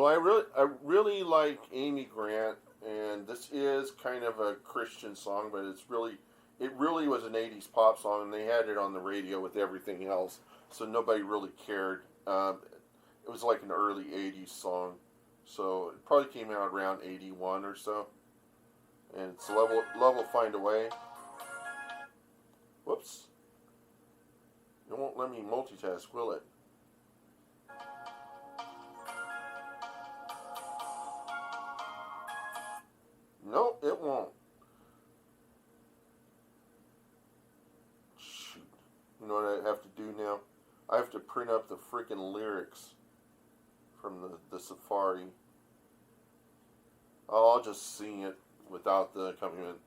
Well, I really like Amy Grant, and this is kind of a Christian song, but it really was an '80s pop song, and they had it on the radio with everything else, so nobody really cared. It was like an early '80s song, so it probably came out around '81 or so. And it's Love Will Find a Way. Whoops! It won't let me multitask, will it? Nope, it won't. Shoot. You know what I have to do now? I have to print up the freaking lyrics from the Safari. Oh, I'll just sing it without the accompaniment.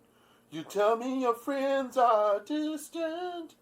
You tell me your friends are distant.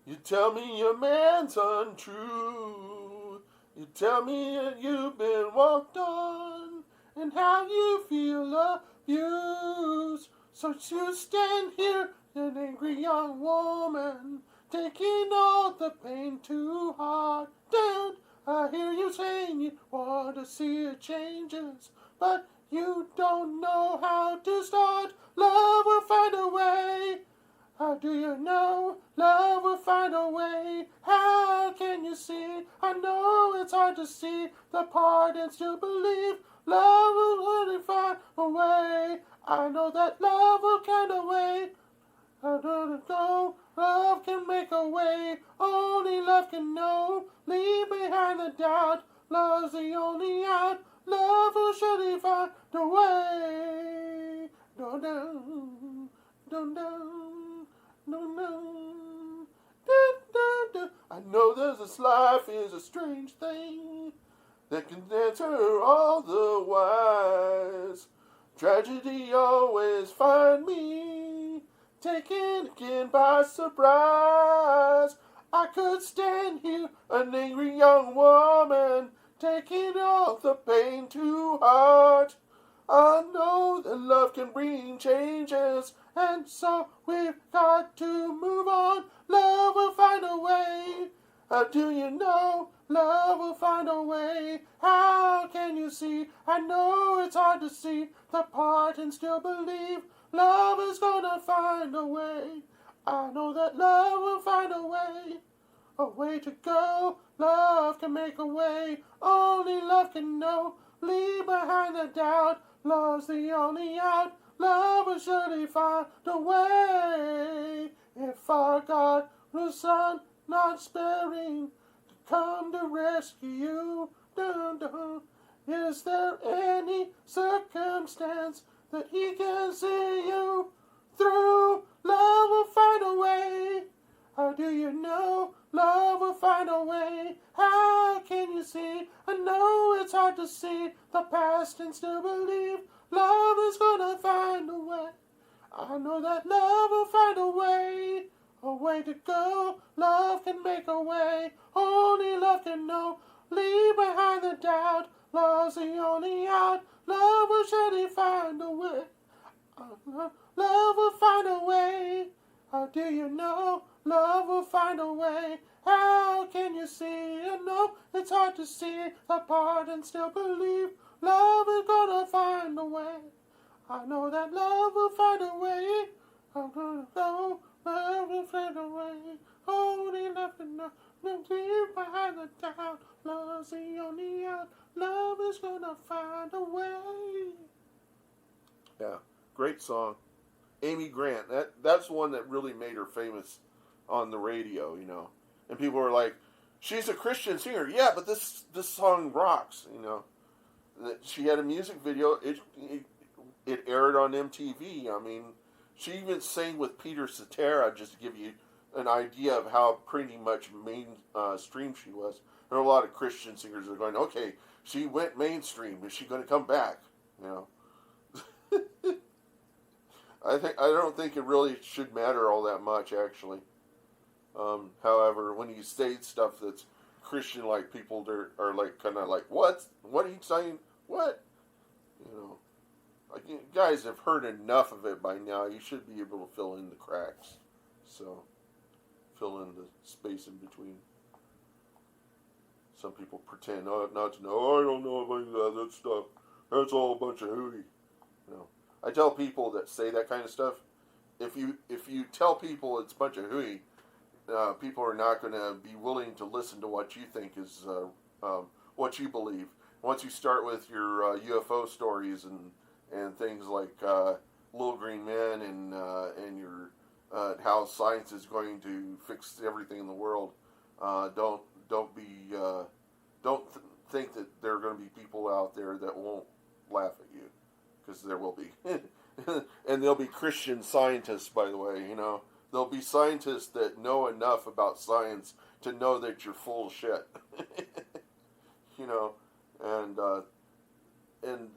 You tell me your man's untrue. You tell me that you've been walked on and how you feel abused. So you stand here, an angry young woman, taking all the pain to heart. Down, I hear you saying you want to see it changes, but you don't know how to start. Love will find a way. How do you know? Love will find a way. How can you see? I know it's hard to see the part and still believe. Love will really find a way. I know that love will find a way. I don't know. Love can make a way. Only love can know. Leave behind the doubt. Love's the only out. Love will surely find a way. Don't know. Don't know. No. I know this life is a strange thing that can enter all the wise. Tragedy always find me taken again by surprise. I could stand here, an angry young woman, taking all the pain to heart. I know that love can bring changes, and so we've got to move on. Love will find a way. How do you know? Love will find a way. How can you see? I know it's hard to see the part and still believe. Love is gonna find a way. I know that love will find a way to go. Love can make a way. Only love can know. Leave behind the doubt. Love's the only out. Love will surely find a way. If our God was Son, not sparing, to come to rescue you, dun, dun. Is there any circumstance that He can see you through? Love will find a way. How do you know? Love will find a way. How can you see? I know it's hard to see the past and still believe. Love is gonna find a way. I know that love will find a way to go. Love can make a way. Only love can know. Leave behind the doubt. Love's the only out. Love will surely find a way. Love will find a way. How do you know? Love will find a way. How can you see? I know it's hard to see apart and still believe. Love is gonna find a way. I know that love will find a way. I'm gonna go. Love will find a way. Only love can know. Leave behind the doubt. Love's the only out. Love is gonna find a way. Yeah, great song. Amy Grant. That's one that really made her famous on the radio, you know. And people were like, she's a Christian singer. Yeah, but this song rocks, you know. She had a music video. It aired on MTV. I mean, she even sang with Peter Cetera, just to give you an idea of how pretty much mainstream she was. There are a lot of Christian singers that are going, okay, she went mainstream. Is she going to come back? You know. I don't think it really should matter all that much, actually. However, when you say stuff that's Christian-like, people are like kind of like, what? What are you saying? What? You know, like, you guys have heard enough of it by now. You should be able to fill in the cracks. So, fill in the space in between. So Some people pretend not to know. Oh, I don't know about that stuff. That's all a bunch of hooey. I tell people that say that kind of stuff, if you tell people it's a bunch of hooey, people are not going to be willing to listen to what you think is what you believe. Once you start with your UFO stories and things like little green men and your how science is going to fix everything in the world, don't think that there are going to be people out there that won't laugh at you, because there will be. And there'll be Christian scientists, by the way. There'll be scientists that know enough about science to know that you're full of shit. And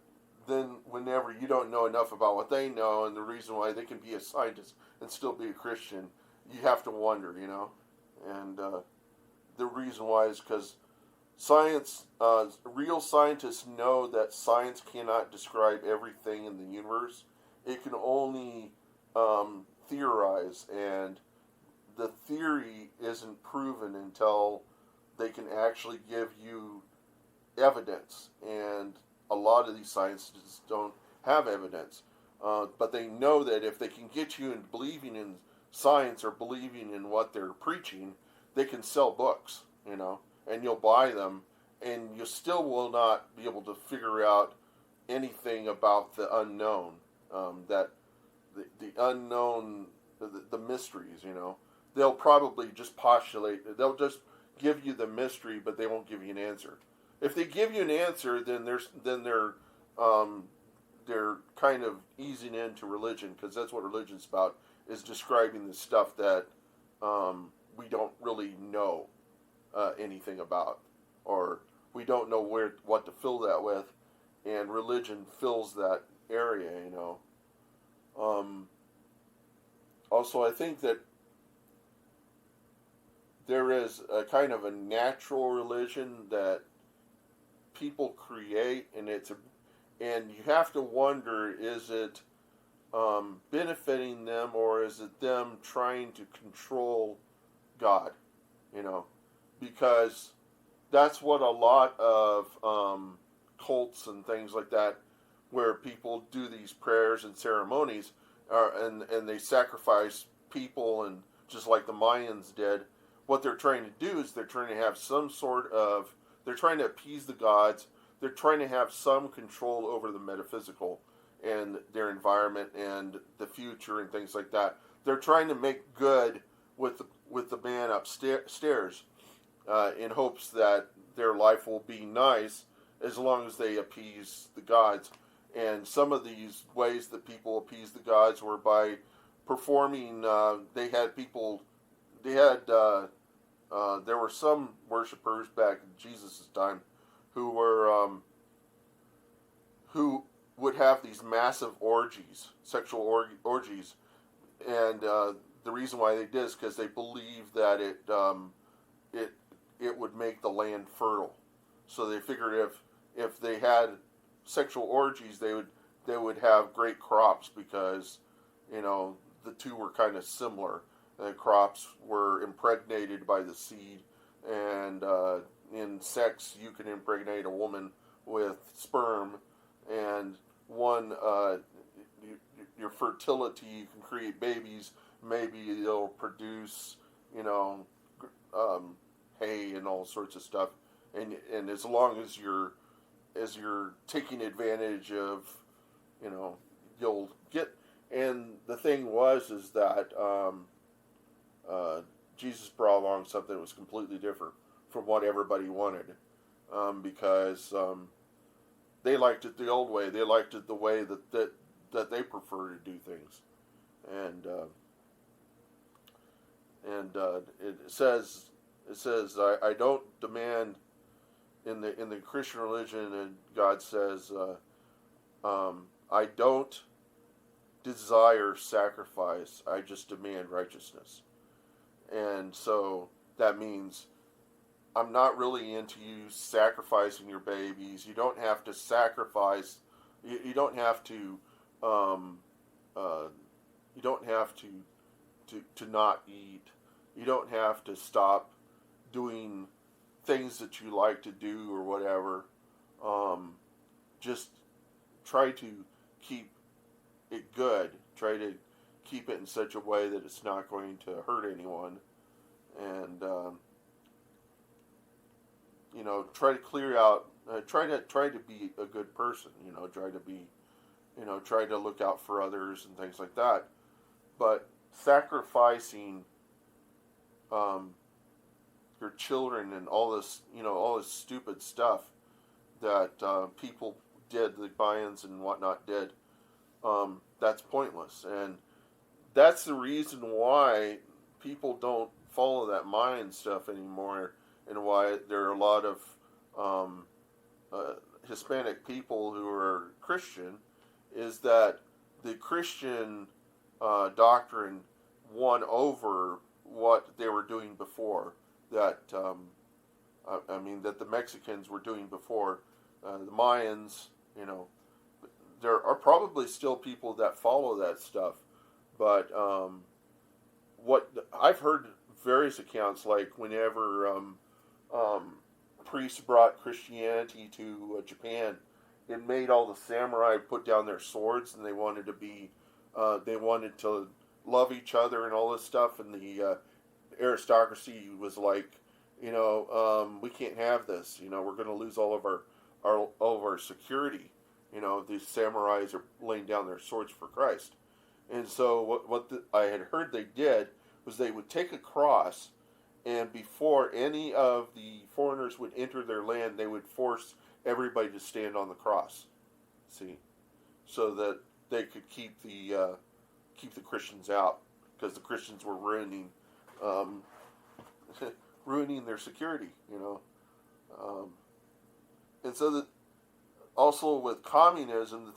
then whenever you don't know enough about what they know, and the reason why they can be a scientist and still be a Christian, you have to wonder. And the reason why is because science, real scientists know that science cannot describe everything in the universe. It can only theorize, and the theory isn't proven until they can actually give you evidence. And a lot of these scientists don't have evidence, but they know that if they can get you in believing in science or believing in what they're preaching, they can sell books, and you'll buy them, and you still will not be able to figure out anything about the unknown, that the unknown, the mysteries. They'll probably just postulate. They'll just give you the mystery, but they won't give you an answer. If they give you an answer, then they're kind of easing into religion, because that's what religion's about, is describing the stuff that we don't really know anything about, or we don't know what to fill that with, and religion fills that area. Also, I think that there is a kind of a natural religion that people create, and you have to wonder, is it benefiting them, or is it them trying to control God? Because that's what a lot of cults and things like that, where people do these prayers and ceremonies, and they sacrifice people, and just like the Mayans did, what they're trying to do is they're trying to have they're trying to appease the gods. They're trying to have some control over the metaphysical and their environment and the future and things like that. They're trying to make good with the man upstairs, in hopes that their life will be nice as long as they appease the gods. And some of these ways that people appease the gods were by performing. There were some worshipers back in Jesus' time who would have these massive orgies, sexual orgies, and the reason why they did is because they believed that it would make the land fertile. So they figured if they had sexual orgies, they would have great crops, because the two were kind of similar. The crops were impregnated by the seed, and in sex you can impregnate a woman with sperm, and your fertility, you can create babies. Maybe they'll produce hay and all sorts of stuff, and as long as you're taking advantage of, you'll get. And the thing is that Jesus brought along something that was completely different from what everybody wanted, because they liked it the old way. They liked it the way that they prefer to do things, and it says I don't demand in the Christian religion, and God says I don't desire sacrifice. I just demand righteousness. And so that means I'm not really into you sacrificing your babies. You don't have to sacrifice. You don't have to. You don't have to not eat. You don't have to stop doing things that you like to do or whatever, just try to keep it good. Try to keep it in such a way that it's not going to hurt anyone, and try to clear out. Try to be a good person. Try to be, try to look out for others and things like that. But sacrificing your children and all this stupid stuff that people did, the Mayans and whatnot did, that's pointless. And that's the reason why people don't follow that Mayan stuff anymore, and why there are a lot of Hispanic people who are Christian, is that the Christian doctrine won over what they were doing before. That that the Mexicans were doing before. The Mayans, there are probably still people that follow that stuff, but what I've heard various accounts, like whenever priests brought Christianity to Japan, it made all the samurai put down their swords, and they wanted to love each other and all this stuff, and the aristocracy was like, we can't have this. We're going to lose all of our security. These samurais are laying down their swords for Christ. And so I had heard they did was they would take a cross, and before any of the foreigners would enter their land, they would force everybody to stand on the cross. See, so that they could keep the Christians out, because the Christians were ruining their security. And so that also with communism,